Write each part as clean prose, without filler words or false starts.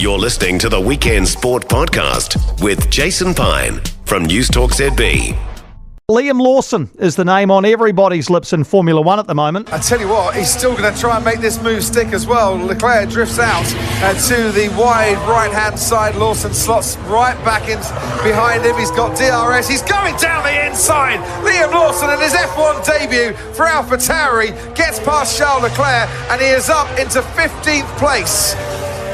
You're listening to the Weekend Sport Podcast with Jason Pine from News Talk ZB. Liam Lawson is the name on everybody's lips in Formula One at the moment. I tell you what, he's still going to try and make this move stick as well. Leclerc drifts out to the wide right-hand side. Lawson slots right back in behind him. He's got DRS. He's going down the inside. Liam Lawson in his F1 debut for Alpha Tauri gets past Charles Leclerc and he is up into 15th place.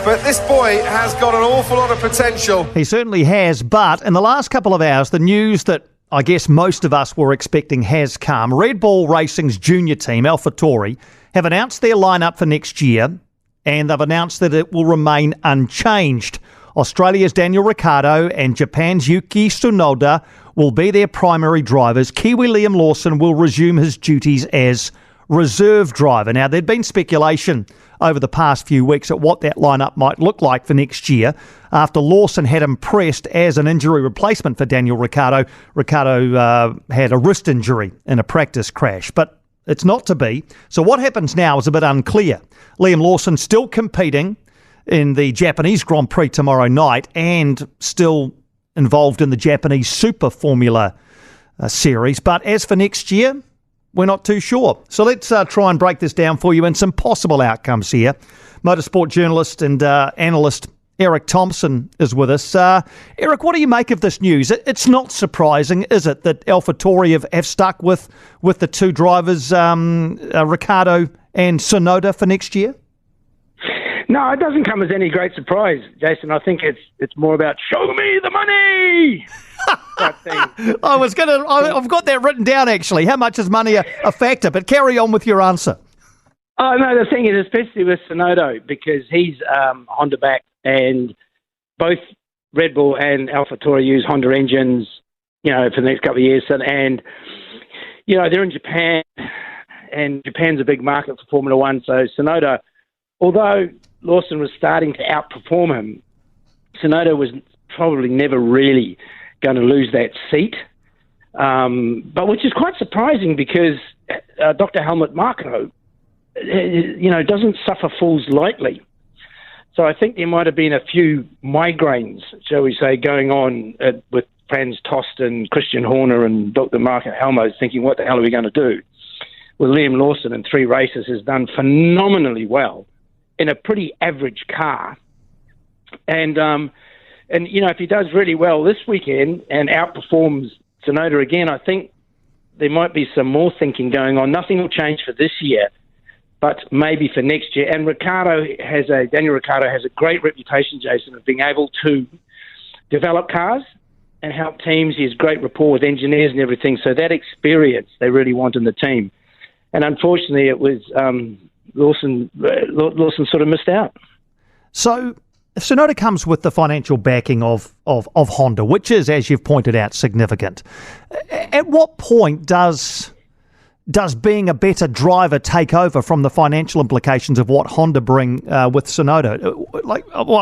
But this boy has got an awful lot of potential. He certainly has, but in the last couple of hours, the news that I guess most of us were expecting has come. Red Bull Racing's junior team, Alpha Tauri, have announced their lineup for next year, and they've announced that it will remain unchanged. Australia's Daniel Ricciardo and Japan's Yuki Tsunoda will be their primary drivers. Kiwi Liam Lawson will resume his duties as reserve driver. Now, there'd been speculation over the past few weeks at what that lineup might look like for next year after Lawson had impressed as an injury replacement for Daniel Ricciardo. Ricciardo had a wrist injury in a practice crash, but it's not to be. So what happens now is a bit unclear. Liam Lawson still competing in the Japanese Grand Prix tomorrow night and still involved in the Japanese Super Formula series. But as for next year, we're not too sure. So let's try and break this down for you in some possible outcomes here. Motorsport journalist and analyst Eric Thompson is with us. Eric, what do you make of this news? It's not surprising, is it, that Alpha Tauri have stuck with the two drivers, Ricciardo and Tsunoda, for next year? No, it doesn't come as any great surprise, Jason. I think it's more about show me the money. I've got that written down, actually. How much is money a factor? But carry on with your answer. Oh, no, the thing is, especially with Tsunoda, because he's Honda back, and both Red Bull and Alpha Tauri use Honda engines, for the next couple of years. And they're in Japan, and Japan's a big market for Formula One. So Tsunoda, although Lawson was starting to outperform him, Tsunoda was probably never really going to lose that seat, but which is quite surprising because Dr. Helmut Marko, doesn't suffer fools lightly. So I think there might have been a few migraines, shall we say, going on with Franz Tost and Christian Horner and Dr. Marko Helmut thinking, what the hell are we going to do? Well, Liam Lawson in 3 races has done phenomenally well in a pretty average car. And if he does really well this weekend and outperforms Tsunoda again, I think there might be some more thinking going on. Nothing will change for this year, but maybe for next year. And Daniel Ricciardo has a great reputation, Jason, of being able to develop cars and help teams. He has great rapport with engineers and everything. So that experience they really want in the team. And unfortunately, it was Lawson sort of missed out. So if Tsunoda comes with the financial backing of Honda, which is, as you've pointed out, significant, at what point does being a better driver take over from the financial implications of what Honda bring with Tsunoda?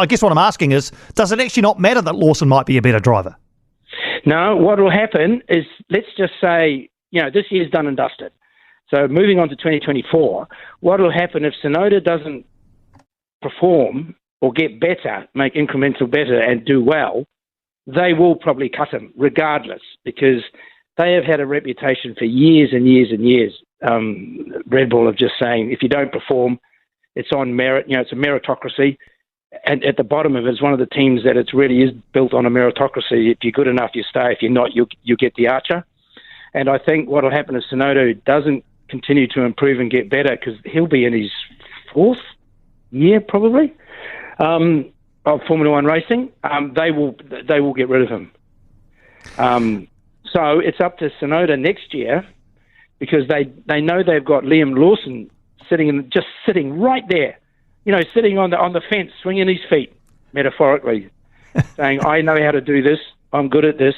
I guess what I'm asking is, does it actually not matter that Lawson might be a better driver? No, what will happen is, let's just say, this year's done and dusted. So moving on to 2024, what will happen if Tsunoda doesn't perform or get better, make incremental better and do well, they will probably cut him regardless, because they have had a reputation for years and years and years. Red Bull of just saying, if you don't perform, it's on merit. It's a meritocracy. And at the bottom of it is one of the teams that it really is built on a meritocracy. If you're good enough, you stay. If you're not, you get the archer. And I think what will happen is Tsunoda doesn't continue to improve and get better, because he'll be in his 4th year probably of Formula One racing. They will get rid of him. So it's up to Tsunoda next year, because they know they've got Liam Lawson sitting right there, sitting on the fence, swinging his feet, metaphorically, saying, I know how to do this. I'm good at this.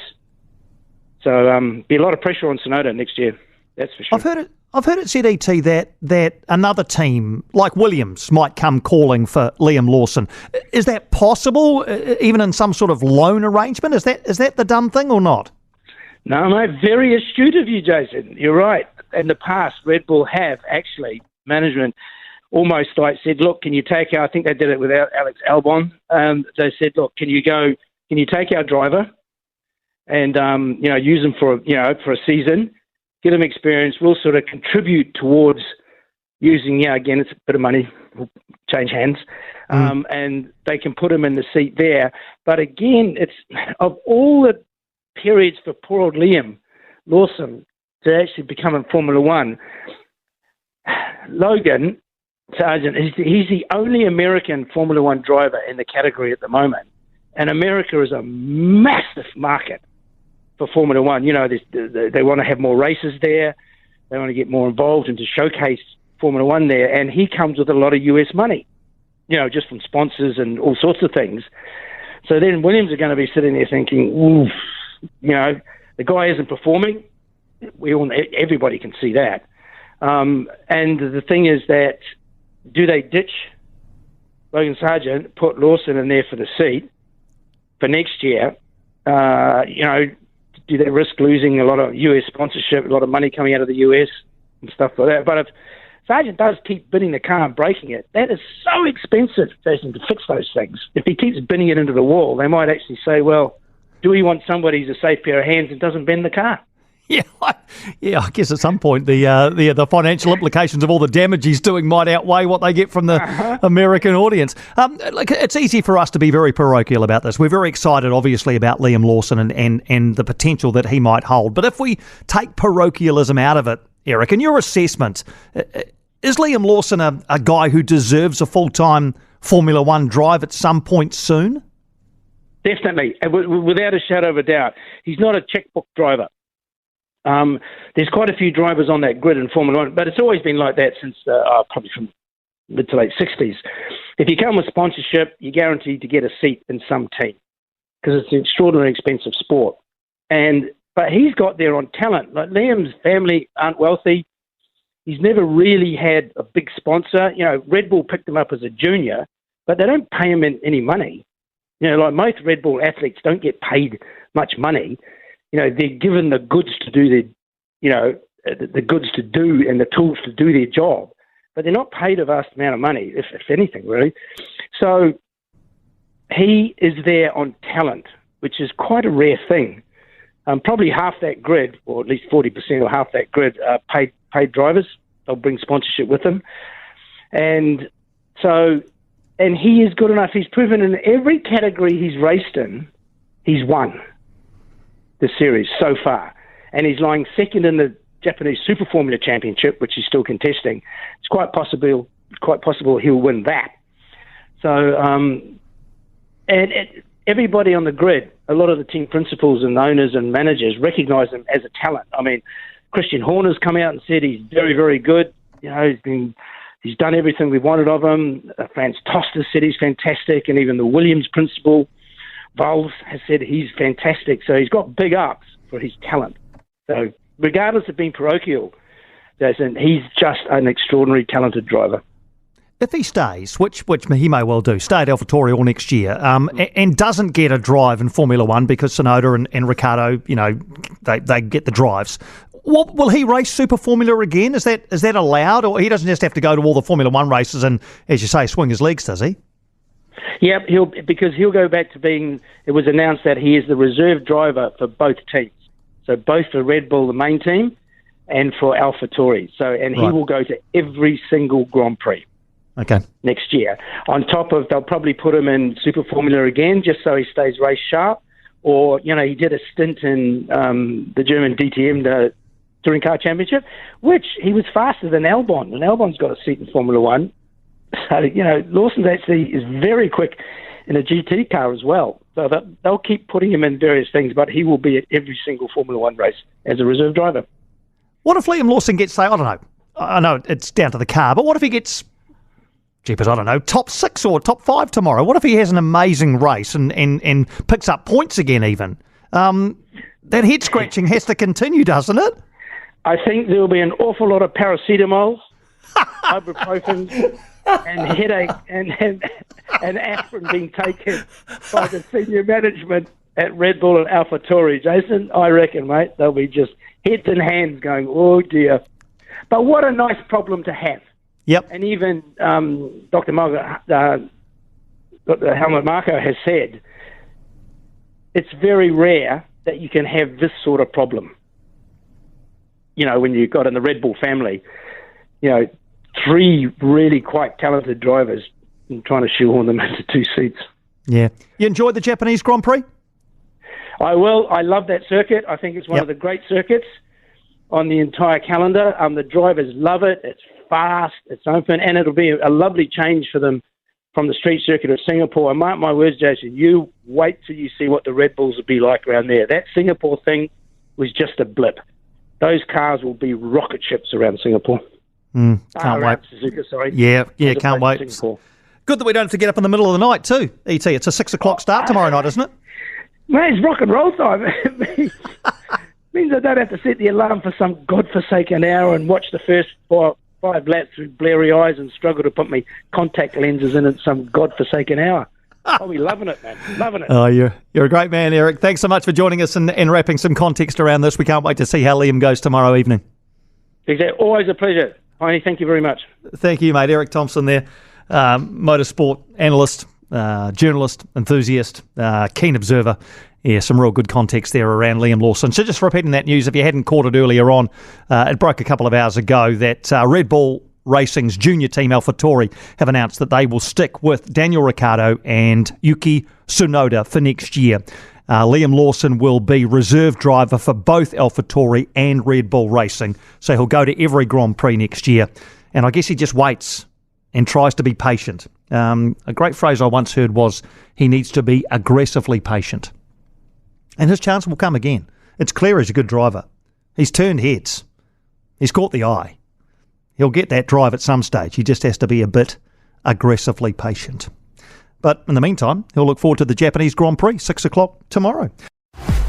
So be a lot of pressure on Tsunoda next year. That's for sure. I've heard at ZET that another team like Williams might come calling for Liam Lawson. Is that possible, even in some sort of loan arrangement? Is that the done thing or not? No, mate, very astute of you, Jason. You're right. In the past, Red Bull have actually, management almost like said, look, can you take our, I think they did it with Alex Albon. They said, look, can you take our driver and, use him for a season, get him experience. We'll sort of contribute towards using, again, it's a bit of money, we'll change hands, and they can put him in the seat there. But again, it's of all the periods for poor old Liam Lawson to actually become in Formula One, Logan Sargent, he's the only American Formula One driver in the category at the moment. And America is a massive market for Formula One. They want to have more races there. They want to get more involved and to showcase Formula One there. And he comes with a lot of US money, just from sponsors and all sorts of things. So then Williams are going to be sitting there thinking, oof, the guy isn't performing. Everybody can see that. And the thing is that, do they ditch Logan Sargent, put Lawson in there for the seat for next year? Do they risk losing a lot of US sponsorship, a lot of money coming out of the US and stuff like that? But if Sargent does keep binning the car and breaking it, that is so expensive, Jason, to fix those things. If he keeps binning it into the wall, they might actually say, well, do we want somebody who's a safe pair of hands and doesn't bend the car? Yeah, I guess at some point the financial implications of all the damage he's doing might outweigh what they get from the American audience. It's easy for us to be very parochial about this. We're very excited, obviously, about Liam Lawson and the potential that he might hold. But if we take parochialism out of it, Eric, in your assessment, is Liam Lawson a guy who deserves a full-time Formula One drive at some point soon? Definitely, without a shadow of a doubt. He's not a checkbook driver. There's quite a few drivers on that grid in Formula One, but it's always been like that since probably from mid to late 60s. If you come with sponsorship, you're guaranteed to get a seat in some team because it's an extraordinarily expensive sport. But he's got there on talent. Like Liam's family aren't wealthy. He's never really had a big sponsor. Red Bull picked him up as a junior, but they don't pay him any money. Like most Red Bull athletes don't get paid much money. They're given the goods to do the goods to do and the tools to do their job, but they're not paid a vast amount of money, if anything, really. So he is there on talent, which is quite a rare thing. Probably half that grid, or at least 40% or half that grid, are paid drivers. They'll bring sponsorship with them, and he is good enough. He's proven in every category he's raced in, he's won the series so far, and he's lying second in the Japanese Super Formula Championship, which he's still contesting. It's quite possible he'll win that. So, everybody on the grid, a lot of the team principals and owners and managers recognise him as a talent. I mean, Christian Horner's come out and said he's very, very good. He's done everything we wanted of him. Franz Toster said he's fantastic, and even the Williams principal, Valves, has said he's fantastic. So he's got big ups for his talent. So regardless of being parochial, Jason, he's just an extraordinary talented driver. If he stays, which he may well do, stay at Alpha Tauri all next year, and doesn't get a drive in Formula One because Tsunoda and Ricciardo, they get the drives, will he race Super Formula again? Is that allowed, or he doesn't just have to go to all the Formula One races and, as you say, swing his legs, does he? Yeah, he'll go back to being. It was announced that he is the reserve driver for both teams, so both for Red Bull, the main team, and for Alpha Tauri. He will go to every single Grand Prix. Okay. Next year. On top of, they'll probably put him in Super Formula again, just so he stays race sharp. Or he did a stint in the German DTM, the Touring Car Championship, which he was faster than Albon, and Albon's got a seat in Formula One. So, Lawson actually is very quick in a GT car as well. So they'll keep putting him in various things, but he will be at every single Formula One race as a reserve driver. What if Liam Lawson gets, say, I don't know, I know it's down to the car, but what if he gets, jeepers, I don't know, top 6 or top 5 tomorrow? What if he has an amazing race and picks up points again even? That head scratching has to continue, doesn't it? I think there will be an awful lot of paracetamol, ibuprofen, and headache and aspirin being taken by the senior management at Red Bull and Alpha Tauri. Jason, I reckon, mate, they'll be just heads and hands going, oh dear. But what a nice problem to have. Yep. And even Dr. Helmut Marko has said it's very rare that you can have this sort of problem. You know, when you've got in the Red Bull family, you know, 3 really quite talented drivers and trying to shoehorn them into 2 seats. Yeah. You enjoyed the Japanese Grand Prix? I will. I love that circuit. I think it's one of the great circuits on the entire calendar. The drivers love it. It's fast, it's open, and it'll be a lovely change for them from the street circuit of Singapore. And mark my words, Jason, you wait till you see what the Red Bulls will be like around there. That Singapore thing was just a blip. Those cars will be rocket ships around Singapore. Can't wait. Suzuka, sorry. Yeah, can't wait. Singapore. Good that we don't have to get up in the middle of the night too, ET. It's a 6 o'clock start tomorrow night, isn't it? Man, it's rock and roll time. It means I don't have to set the alarm for some godforsaken hour and watch the first 5 laps with blurry eyes and struggle to put my contact lenses in at some godforsaken hour. I'll be loving it, man. Loving it. Oh, you're a great man, Eric. Thanks so much for joining us and wrapping some context around this. We can't wait to see how Liam goes tomorrow evening. Exactly. Always a pleasure. Piney, thank you very much. Thank you, mate. Eric Thompson there, motorsport analyst, journalist, enthusiast, keen observer. Yeah, some real good context there around Liam Lawson. So just repeating that news, if you hadn't caught it earlier on, it broke a couple of hours ago that Red Bull Racing's junior team Alpha Tauri have announced that they will stick with Daniel Ricciardo and Yuki Tsunoda for next year. Liam Lawson will be reserve driver for both Alpha Tauri and Red Bull Racing, so he'll go to every Grand Prix next year. And I guess he just waits and tries to be patient. A great phrase I once heard was, he needs to be aggressively patient. And his chance will come again. It's clear he's a good driver. He's turned heads. He's caught the eye. He'll get that drive at some stage. He just has to be a bit aggressively patient. But in the meantime, he'll look forward to the Japanese Grand Prix, 6 o'clock tomorrow.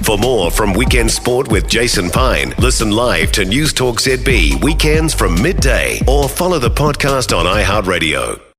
For more from Weekend Sport with Jason Pine, listen live to News Talk ZB weekends from midday or follow the podcast on iHeartRadio.